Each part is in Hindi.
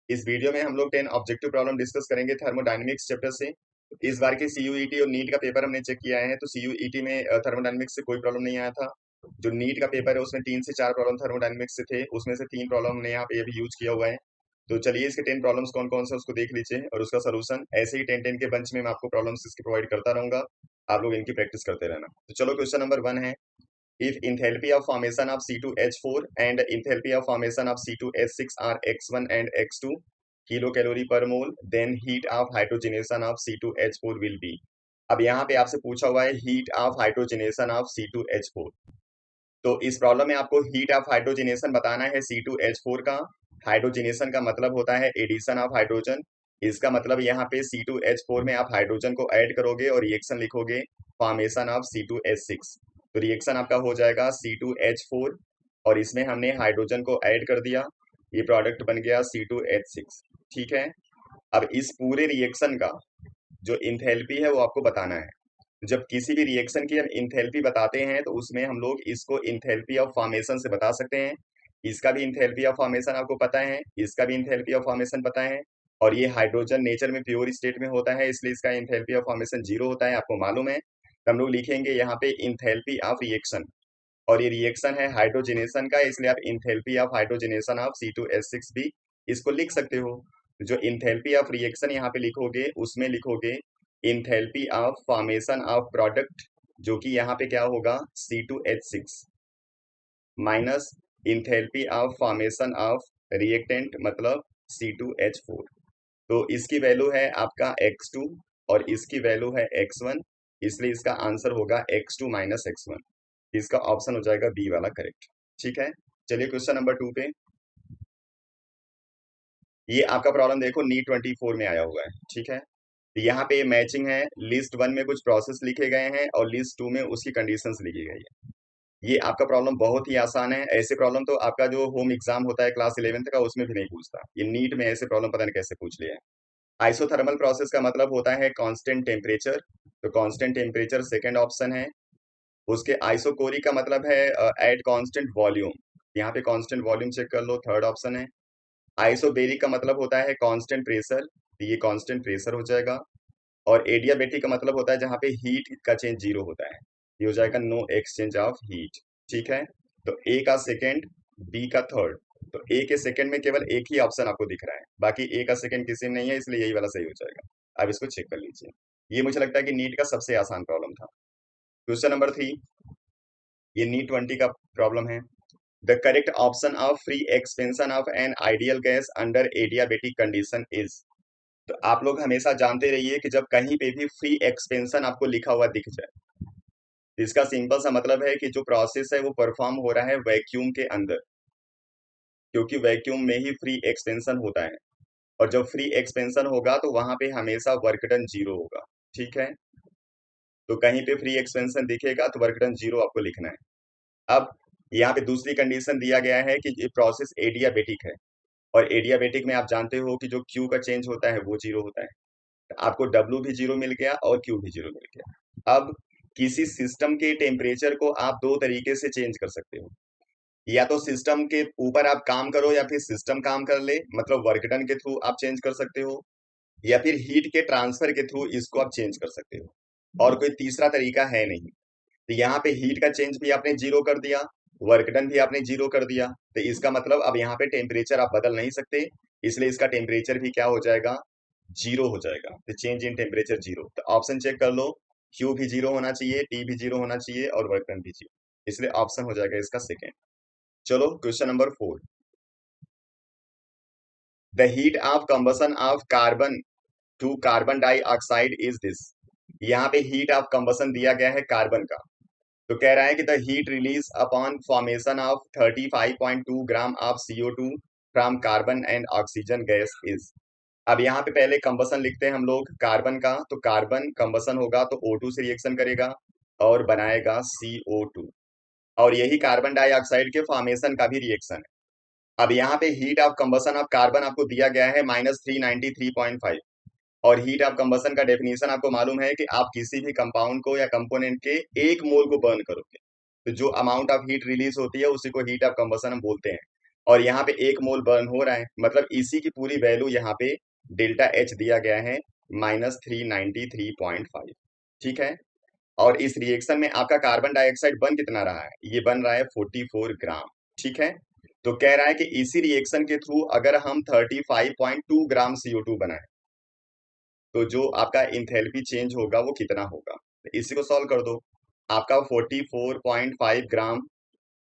इस वीडियो में हम लोग 10 ऑब्जेक्टिव प्रॉब्लम डिस्कस करेंगे थर्मोडायनेमिक्स चैप्टर से। इस बार के सीयूईटी और नीट का पेपर हमने चेक किया है, तो सीयूईटी में थर्मोडायनेमिक्स से कोई प्रॉब्लम नहीं आया था। जो नीट का पेपर है उसमें 3 से 4 प्रॉब्लम थर्मोडायनेमिक्स से थे, उसमें से 3 प्रॉब्लम हमने यहाँ पे ये भी यूज किया हुआ है। तो चलिए इसके 10 प्रॉब्लम्स कौन कौन से उसको देख लीजिए और उसका सोल्यूशन। ऐसे ही 10 10 के बंच में मैं आपको प्रॉब्लम्स इसके प्रोवाइड करता रहूंगा, आप लोग इनकी प्रैक्टिस करते रहना। तो चलो क्वेश्चन नंबर 1 है, if enthalpy of formation of C2H4 and enthalpy of formation of C2H6 are x1 and x2 kilocalorie per mole, then heat of hydrogenation of C2H4 will be। अब यहाँ पे आपसे पूछा हुआ है heat of hydrogenation of C2H4। तो इस प्रॉब्लम में आपको हीट ऑफ हाइड्रोजनेशन बताना है C2H4 का। हाइड्रोजनेशन का मतलब होता है एडिशन ऑफ हाइड्रोजन। इसका मतलब यहाँ पे C2H4 में आप हाइड्रोजन को ऐड करोगे और रिएक्शन लिखोगे फॉर्मेशन ऑफ C2H6। तो रिएक्शन आपका हो जाएगा C2H4 और इसमें हमने हाइड्रोजन को ऐड कर दिया, ये प्रोडक्ट बन गया C2H6। ठीक है, अब इस पूरे रिएक्शन का जो इंथैल्पी है वो आपको बताना है। जब किसी भी रिएक्शन की हम इंथैल्पी बताते हैं तो उसमें हम लोग इसको इंथैल्पी ऑफ फॉर्मेशन से बता सकते हैं। इसका भी इंथैल्पी ऑफ फॉर्मेशन आपको पता है, इसका भी इंथैल्पी ऑफ फॉर्मेशन पता है। और ये हाइड्रोजन नेचर में प्योर स्टेट में होता है, इसलिए इसका इंथैल्पी ऑफ फॉर्मेशन 0 होता है, आपको मालूम है। तो हम लोग लिखेंगे यहाँ पे इंथैल्पी ऑफ रिएक्शन, और ये रिएक्शन है हाइड्रोजनेशन का, इसलिए आप enthalpy of hydrogenation of C2H6 भी इसको लिख सकते हो। जो इंथैल्पी ऑफ रिएक्शन यहाँ पे लिखोगे उसमें लिखोगे enthalpy of formation of product, जो कि यहाँ पे क्या होगा C2H6, minus enthalpy of formation of reactant मतलब C2H4। तो इसकी वैल्यू है आपका x2 और इसकी वैल्यू है x1, इसलिए इसका आंसर होगा x2 माइनस x1। इसका ऑप्शन हो जाएगा बी वाला करेक्ट। ठीक है, चलिए क्वेश्चन नंबर 2 पे। ये आपका प्रॉब्लम देखो नीट 24 में आया हुआ है। ठीक है, तो यहाँ पे मैचिंग है, लिस्ट 1 में कुछ प्रोसेस लिखे गए हैं और लिस्ट 2 में उसकी कंडीशंस लिखी गई है। ये आपका प्रॉब्लम बहुत ही आसान है। ऐसे प्रॉब्लम तो आपका जो होम एग्जाम होता है क्लास 11th का उसमें भी नहीं पूछता, ये नीट में ऐसे प्रॉब्लम पता नहीं कैसे पूछ लिया है। आइसोथर्मल प्रोसेस का मतलब होता है कांस्टेंट टेम्परेचर, तो कांस्टेंट टेम्परेचर सेकंड ऑप्शन है। उसके आइसोकोरिक का मतलब है एट कांस्टेंट वॉल्यूम, यहाँ पे कांस्टेंट वॉल्यूम चेक कर लो, थर्ड ऑप्शन है। आइसोबेरिक का मतलब होता है कांस्टेंट प्रेशर, तो ये कांस्टेंट प्रेशर हो जाएगा। और एडियाबेटिक का मतलब होता है जहाँ पे हीट का चेंज 0 होता है, ये हो जाएगा नो एक्सचेंज ऑफ हीट। ठीक है, तो ए का सेकेंड, बी का थर्ड। तो ए के सेकेंड में केवल एक ही ऑप्शन आपको दिख रहा है, बाकी ए का सेकेंड किसी में नहीं है, इसलिए यही वाला सही हो जाएगा। अब इसको चेक कर लीजिए, ये मुझे लगता है कि नीट का सबसे आसान प्रॉब्लम था। क्वेश्चन नंबर 3, ये नीट 20 का प्रॉब्लम है। The correct option of free expansion of an ideal gas under adiabatic condition is. तो आप लोग हमेशा जानते रहिए कि जब कहीं पे भी फ्री एक्सपेंशन आपको लिखा हुआ दिख जाए, इसका सिंपल सा मतलब है कि जो प्रोसेस है वो परफॉर्म हो रहा है वैक्यूम के अंदर, क्योंकि वैक्यूम में ही फ्री एक्सपेंशन होता है। और जब फ्री एक्सपेंशन होगा तो वहां पे हमेशा वर्क डन 0 होगा। ठीक है, तो कहीं पे फ्री एक्सपेंशन दिखेगा तो वर्क डन 0 आपको लिखना है। अब यहाँ पे दूसरी कंडीशन दिया गया है कि ये प्रोसेस एडियाबेटिक है, और एडियाबेटिक में आप जानते हो कि जो क्यू का चेंज होता है वो 0 होता है। तो आपको डब्ल्यू भी 0 मिल गया और क्यू भी 0 मिल गया। अब किसी सिस्टम के टेम्परेचर को आप दो तरीके से चेंज कर सकते हो, या तो सिस्टम के ऊपर आप काम करो या फिर सिस्टम काम कर ले, मतलब वर्क डन के थ्रू आप चेंज कर सकते हो, या फिर हीट के ट्रांसफर के थ्रू इसको आप चेंज कर सकते हो, और कोई तीसरा तरीका है नहीं। तो यहाँ पे हीट का चेंज भी आपने 0 कर दिया, वर्क डन भी आपने 0 कर दिया, तो इसका मतलब अब यहाँ पे टेम्परेचर आप बदल नहीं सकते, इसलिए इसका टेम्परेचर भी क्या हो जाएगा 0 हो जाएगा। तो चेंज इन टेम्परेचर 0। तो ऑप्शन चेक कर लो, क्यू भी 0 होना चाहिए, टी भी 0 होना चाहिए और वर्क डन भी 0, इसलिए ऑप्शन हो जाएगा इसका सेकेंड। चलो question number 4, the heat of combustion of carbon to carbon dioxide is this. यहाँ पे हीट ऑफ कंबसन दिया गया है कार्बन का, तो कह रहा है कि the heat release upon formation of 35.2 gram of CO2 from carbon and oxygen gas is. अब यहाँ पे पहले कंबसन लिखते हैं हम लोग कार्बन का, तो कार्बन कंबसन होगा तो O2 से रिएक्शन करेगा और बनाएगा CO2, और यही कार्बन डाइऑक्साइड के फॉर्मेशन का भी रिएक्शन है। अब यहाँ पे heat of combustion of carbon आपको दिया गया है -393.5, और हीट ऑफ कंबसन का डेफिनेशन आपको मालूम है कि आप किसी भी कंपाउंड को या कंपोनेंट के 1 मोल को बर्न करोगे तो जो अमाउंट ऑफ हीट रिलीज होती है उसी को हीट ऑफ कंबसन हम बोलते हैं। और यहाँ पे 1 मोल बर्न हो रहा है, मतलब इसी की पूरी वैल्यू यहाँ पे डेल्टा एच दिया गया है -393.5। ठीक है। और इस रिएक्शन में आपका कार्बन डाइऑक्साइड बन कितना रहा है, ये बन रहा है 44 ग्राम। ठीक है। तो कह रहा है कि इसी रिएक्शन के थ्रू अगर हम 35.2 ग्राम CO2 बनाए तो जो आपका इंथैल्पी चेंज होगा वो कितना होगा। तो इसी को सॉल्व कर दो। आपका 44.5 ग्राम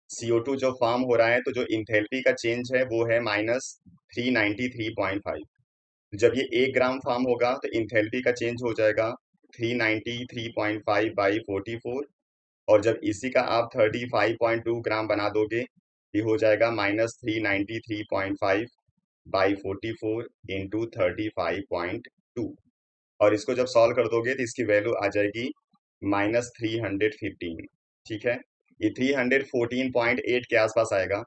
CO2 जो फॉर्म हो रहा है, तो जो इंथैल्पी का चेंज है वो है -393.5। जब ये 1 ग्राम फॉर्म होगा तो इंथैल्पी का चेंज हो जाएगा 393.5 बाई 44। और जब इसी का आप 35.2 ग्राम बना दोगे, ये हो जाएगा -393.5 बाई 44 इंटू 35.2। और इसको जब सॉल्व कर दोगे तो इसकी वैल्यू आ जाएगी -315। ठीक है। ये 314.8 के आसपास आएगा।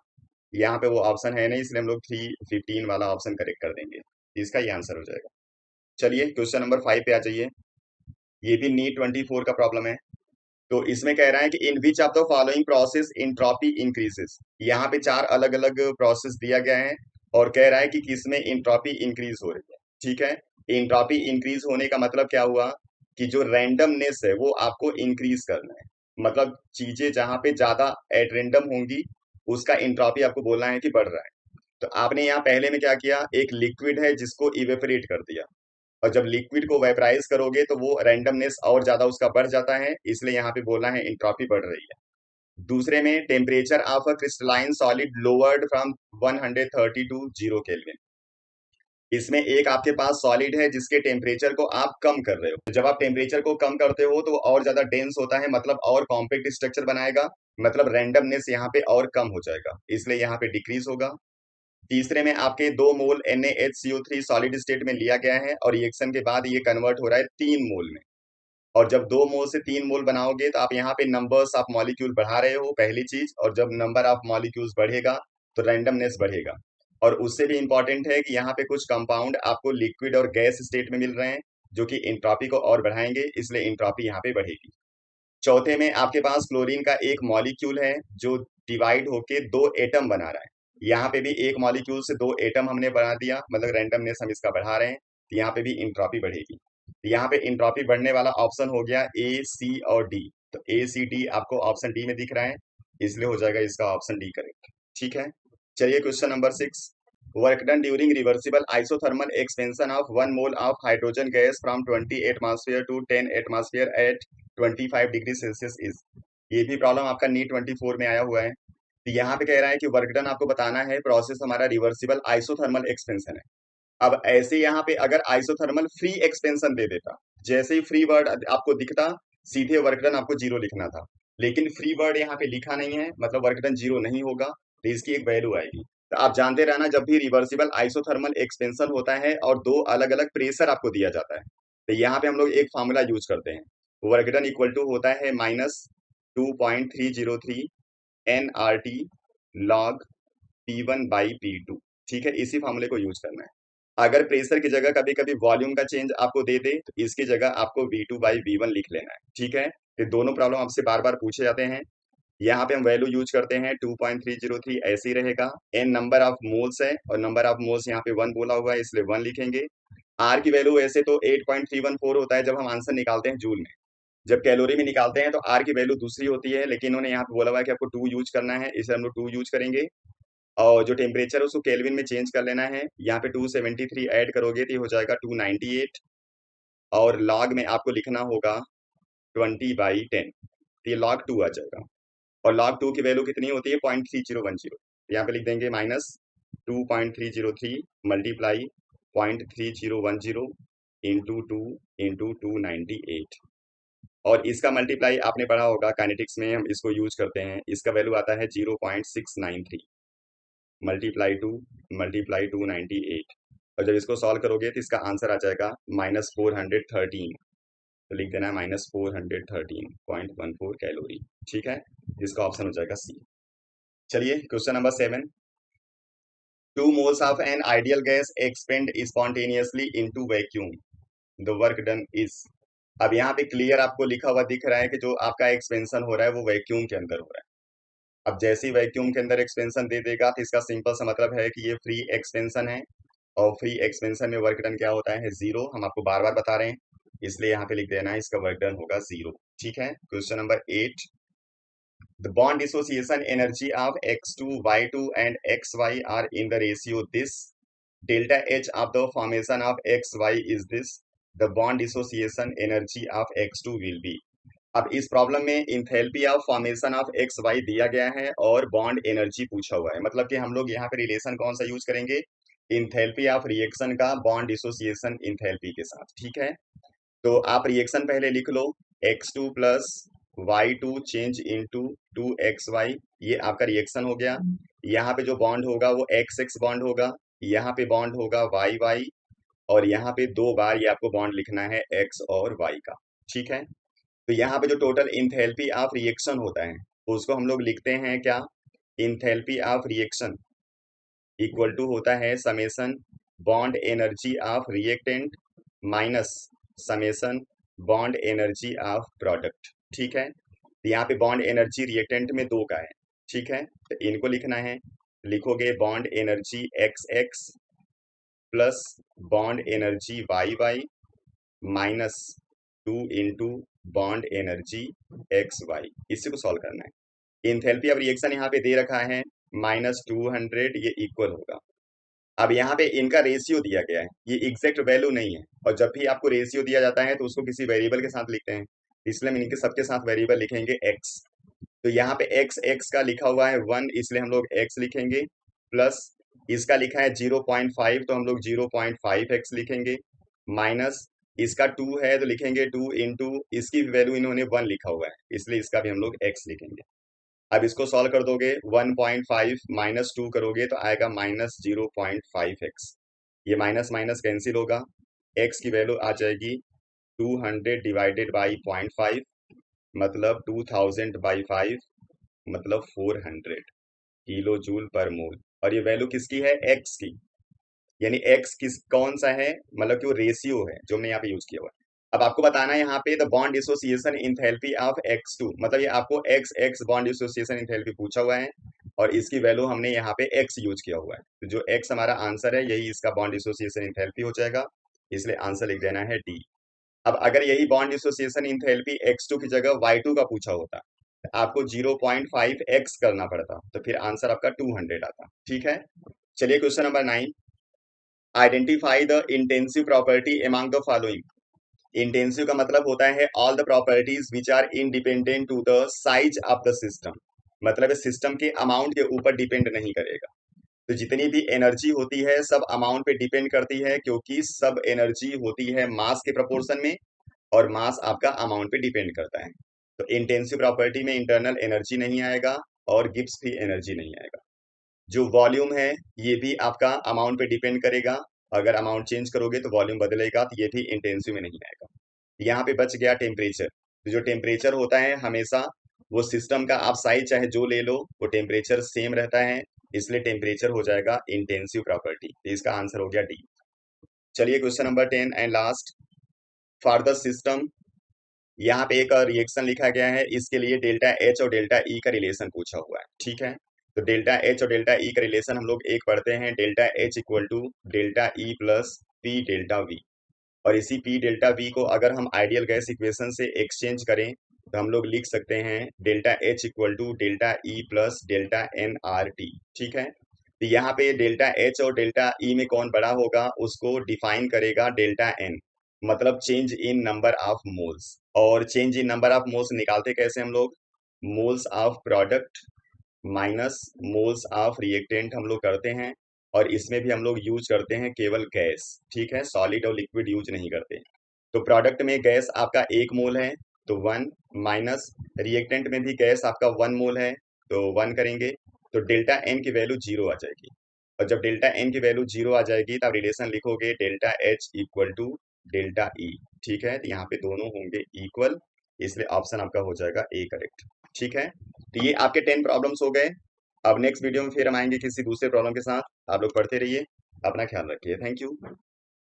यहाँ पे वो ऑप्शन है नहीं, इसलिए हम लोग 315 वाला ऑप्शन करेक्ट कर देंगे। इसका ये आंसर हो जाएगा। चलिए क्वेश्चन नंबर 5 पे आ जाइए। ये भी नीट 24 का प्रॉब्लम है। तो इसमें कह रहा है कि in which of the following process entropy increases. यहाँ पे 4 अलग अलग प्रोसेस दिया गया है और कह रहा है कि किसमें इंट्रोपी इंक्रीज हो रही है। ठीक है। इंट्रोपी इंक्रीज होने का मतलब क्या हुआ कि जो रैंडमनेस है वो आपको इंक्रीज करना है। मतलब चीजें जहां पे ज्यादा एट रेंडम होंगी उसका इंट्रोपी आपको बोलना है कि बढ़ रहा है। तो आपने यहाँ पहले में क्या किया, एक लिक्विड है जिसको इवेपोरेट कर दिया, और जब लिक्विड को वेपराइज करोगे तो वो रैंडमनेस और ज्यादा उसका बढ़ जाता है, इसलिए यहाँ पे बोलना है इंट्रोपी बढ़ रही है। दूसरे में temperature of a crystalline solid lowered from 130 to 0 kelvin. इसमें एक आपके पास सॉलिड है जिसके टेम्परेचर को आप कम कर रहे हो। जब आप टेम्परेचर को कम करते हो तो वो और ज्यादा डेंस होता है, मतलब और कॉम्पैक्ट स्ट्रक्चर बनाएगा, मतलब रैंडमनेस यहाँ पे और कम हो जाएगा, इसलिए यहाँ पे डिक्रीज होगा। तीसरे में आपके 2 मोल NaHCO3 सॉलिड स्टेट में लिया गया है और रिएक्शन के बाद ये कन्वर्ट हो रहा है 3 मोल में। और जब 2 मोल से 3 मोल बनाओगे तो आप यहाँ पे नंबर्स ऑफ मॉलिक्यूल बढ़ा रहे हो, पहली चीज। और जब नंबर ऑफ मॉलिक्यूल्स बढ़ेगा तो रैंडमनेस बढ़ेगा। और उससे भी इंपॉर्टेंट है कि यहाँ पे कुछ कंपाउंड आपको लिक्विड और गैस स्टेट में मिल रहे हैं जो कि इंट्रोपी को और बढ़ाएंगे, इसलिए इंट्रोपी यहाँ पे बढ़ेगी। चौथे में आपके पास क्लोरीन का एक मॉलिक्यूल है जो डिवाइड होके 2 एटम बना रहा है। यहाँ पे भी एक मॉलिक्यूल से 2 एटम हमने बना दिया, मतलब रैंडमनेस हम इसका बढ़ा रहे हैं, तो यहाँ पे भी इंट्रोपी बढ़ेगी। तो यहाँ पे इंट्रोपी बढ़ने वाला ऑप्शन हो गया A, C और D। तो A, C, D आपको ऑप्शन डी में दिख रहा है, इसलिए हो जाएगा इसका ऑप्शन डी करेक्ट। ठीक है। चलिए question number 6। Work done during reversible isothermal expansion of 1 mole of hydrogen gas from 20 atmosphere to 10 atmosphere at 25 degree Celsius is. ये भी प्रॉब्लम आपका नीट 24 में आया हुआ है। तो यहाँ पे कह रहा है कि वर्क डन आपको बताना है, प्रोसेस हमारा रिवर्सिबल आइसोथर्मल एक्सपेंशन है। अब ऐसे यहाँ पे अगर आइसोथर्मल फ्री एक्सपेंशन दे देता, जैसे ही फ्री वर्ड आपको दिखता, सीधे वर्क डन आपको 0 लिखना था। लेकिन फ्री वर्ड यहाँ पे लिखा नहीं है, मतलब वर्क डन 0 नहीं होगा, तो इसकी एक वैल्यू आएगी। तो आप जानते रहना, जब भी रिवर्सिबल आइसोथर्मल एक्सपेंशन होता है और 2 अलग अलग प्रेशर आपको दिया जाता है, तो यहाँ पे हम लोग एक फार्मूला यूज करते हैं। वर्क डन इक्वल टू होता है -2.303 nRT log P1/P2। ठीक है, इसी फार्मूले को यूज करना है। अगर प्रेशर की जगह कभी कभी वॉल्यूम का चेंज आपको दे दे तो इसकी जगह आपको V2/V1 लिख लेना है। ठीक है। ये दोनों प्रॉब्लम आपसे बार बार पूछे जाते हैं। यहाँ पे हम वैल्यू यूज करते हैं 2.303, ऐसे ही रहेगा। एन नंबर ऑफ मोल्स है और नंबर ऑफ मोल्स यहाँ पे 1 बोला हुआ है, इसलिए 1 लिखेंगे। आर की वैल्यू ऐसे तो 8.314 होता है जब हम आंसर निकालते हैं जूल में। जब कैलोरी में निकालते हैं तो आर की वैल्यू दूसरी होती है, लेकिन इन्होंने यहाँ पे बोला हुआ है कि आपको 2 यूज करना है, इसलिए हम लोग 2 यूज करेंगे। और जो टेम्परेचर है उसको केल्विन में चेंज कर लेना है। यहाँ पे 273 ऐड करोगे तो ये हो जाएगा 298। और लॉग में आपको लिखना होगा 20/10, तो ये log 2 आ जाएगा। और log 2 की वैल्यू कितनी होती है, 0.3010। यहाँ पे लिख देंगे -2.303 मल्टीप्लाई 0.3010 इंटू 2 इंटू 298। और इसका मल्टीप्लाई आपने पढ़ा होगा काइनेटिक्स में, हम इसको यूज करते हैं। इसका वैल्यू आता है 0.693 मल्टीप्लाई 298। और जब इसको सॉल्व करोगे तो इसका आंसर आ जाएगा -413। तो लिख देना है -413.14 कैलोरी। ठीक है। इसका ऑप्शन हो जाएगा सी। चलिए question number 7। 2 moles of an ideal gas expand spontaneously into vacuum. The work done is। अब यहाँ पे क्लियर आपको लिखा हुआ दिख रहा है कि जो आपका एक्सपेंशन हो रहा है वो वैक्यूम के अंदर हो रहा है। अब जैसे ही वैक्यूम के अंदर एक्सपेंशन दे देगा तो इसका सिंपल सा मतलब है कि ये फ्री एक्सपेंशन है, और फ्री एक्सपेंशन में वर्क डन क्या होता है, जीरो। हम आपको बार बार बता रहे हैं, इसलिए यहाँ पे लिख देना है इसका वर्क डन होगा जीरो। ठीक है, question number 8, the bond dissociation energy of x2 y2 and xy are in the ratio this, delta H of the formation of xy is this, the bond dissociation energy of x2 will be। अब इस प्रॉब्लम में enthalpy of formation of X Y दिया गया है और बॉन्ड एनर्जी पूछा हुआ है, मतलब कि हम लोग यहाँ पे रिलेशन कौन सा यूज करेंगे, इंथैल्पी ऑफ रिएक्शन का बॉन्ड डिसोसिएशन इंथैल्पी के साथ। ठीक है, तो आप रिएक्शन पहले लिख लो, x2 plus y2 change into 2xy, ये आपका रिएक्शन हो गया। यहाँ पे जो बॉन्ड होगा वो x बॉन्ड होगा, यहाँ पे बॉन्ड होगा y और यहाँ पे दो बार ये आपको बॉन्ड लिखना है x और y का। ठीक है, तो यहाँ पे जो टोटल इंथैल्पी ऑफ रिएक्शन होता है उसको हम लोग लिखते हैं क्या, enthalpy of reaction equal to होता है summation bond energy of reactant minus summation bond energy of product. ठीक है, तो यहाँ पे बॉन्ड एनर्जी रिएक्टेंट में दो का है। ठीक है, तो इनको लिखना है, लिखोगे bond energy X X plus bond energy Y Y minus 2 bond energy X Y, इसी को सॉल्व करना है। इंथैल्पी ऑफ रिएक्शन यहाँ पे दे रखा है -200, ये इक्वल होगा। अब यहाँ पे इनका रेशियो दिया गया है, ये एग्जैक्ट वैल्यू नहीं है, और जब भी आपको रेशियो दिया जाता है तो उसको किसी वेरिएबल के साथ लिखते हैं, इसलिए हम इनके सबके साथ वेरिएबल लिखेंगे x। तो यहाँ पे x x का लिखा हुआ है 1, इसलिए हम लोग x लिखेंगे, प्लस इसका लिखा है 0.5 तो हम लोग 0.5x लिखेंगे, माइनस इसका 2 है तो लिखेंगे 2 इंटू इसकी वैल्यू इन्होंने 1 लिखा हुआ है, इसलिए इसका भी हम लोग x लिखेंगे। अब इसको सॉल्व कर दोगे, 1.5 माइनस 2 करोगे तो आएगा -0.5x, ये माइनस माइनस कैंसिल होगा, x की वैल्यू आ जाएगी 200 डिवाइडेड बाई 0.5, मतलब 2000 बाई 5, मतलब 400 किलो जूल पर मोल। और ये वैल्यू किसकी है, x की, यानी x किस कौन सा है, मतलब कि वो रेशियो है जो हमने यहाँ पे यूज किया हुआ है। अब आपको बताना है यहाँ पे the bond dissociation enthalpy of x2, मतलब ये आपको x x bond dissociation enthalpy पूछा हुआ है और इसकी वैल्यू हमने यहाँ पे x यूज किया हुआ है, तो जो x हमारा आंसर है यही इसका बॉन्ड डिसोसिएशन इंथैल्पी हो जाएगा, इसलिए आंसर लिख देना है डी। अब अगर यही बॉन्ड डिसोसिएशन इंथैल्पी x2 की जगह y2 का पूछा होता तो आपको 0.5x करना पड़ता, तो फिर आंसर आपका 200 आता। ठीक है, चलिए question number 9, identify the intensive property among the following. Intensive का मतलब होता है all the properties which are independent to the size of the system, मतलब सिस्टम के अमाउंट के ऊपर डिपेंड नहीं करेगा। तो जितनी भी एनर्जी होती है सब अमाउंट पे डिपेंड करती है, क्योंकि सब एनर्जी होती है मास के प्रोपोर्शन में, और मास आपका अमाउंट पे डिपेंड करता है। तो इंटेंसिव प्रॉपर्टी में इंटरनल एनर्जी नहीं आएगा और गिब्स भी एनर्जी नहीं आएगा। जो वॉल्यूम है ये भी आपका अमाउंट पे डिपेंड करेगा, अगर अमाउंट चेंज करोगे तो वॉल्यूम बदलेगा, तो ये भी इंटेंसिव में नहीं आएगा। यहाँ पे बच गया टेम्परेचर, तो जो टेम्परेचर होता है हमेशा वो सिस्टम का आप साइज चाहे जो ले लो वो टेम्परेचर सेम रहता है, इसलिए टेम्परेचर हो जाएगा इंटेंसिव प्रॉपर्टी, तो इसका आंसर हो गया डी। चलिए question number 10 and last, for the system, यहाँ पे एक रिएक्शन लिखा गया है, इसके लिए डेल्टा एच और डेल्टा ई का रिलेशन पूछा हुआ है। ठीक है, तो डेल्टा एच और डेल्टा ई का रिलेशन हम लोग एक पढ़ते हैं, delta H equal to delta E plus P delta V, और इसी पी डेल्टा वी को अगर हम आइडियल गैस इक्वेशन से एक्सचेंज करें तो हम लोग लिख सकते हैं delta H equal to delta E plus delta N R T. ठीक है, तो यहाँ पे डेल्टा एच और डेल्टा ई में कौन बड़ा होगा उसको डिफाइन करेगा डेल्टा एन, मतलब change in number of moles, और change in number of moles निकालते कैसे हम लोग, moles of product minus moles of reactant हम लोग करते हैं, और इसमें भी हम लोग यूज करते हैं केवल गैस। ठीक है, सॉलिड और लिक्विड यूज नहीं करते। तो प्रोडक्ट में गैस आपका 1 मोल है तो 1, माइनस रिएक्टेंट में भी गैस आपका 1 मोल है तो 1 करेंगे, तो डेल्टा एन की वैल्यू 0 आ जाएगी, और जब डेल्टा एन की वैल्यू 0 आ जाएगी तब रिलेशन लिखोगे delta H equal to delta E. ठीक है, तो यहाँ पे दोनों होंगे इक्वल, इसलिए ऑप्शन आपका हो जाएगा ए करेक्ट। ठीक है, तो ये आपके 10 प्रॉब्लम्स हो गए। अब नेक्स्ट वीडियो में फिर हम आएंगे किसी दूसरे प्रॉब्लम के साथ, आप लोग पढ़ते रहिए, अपना ख्याल रखिए, थैंक यू।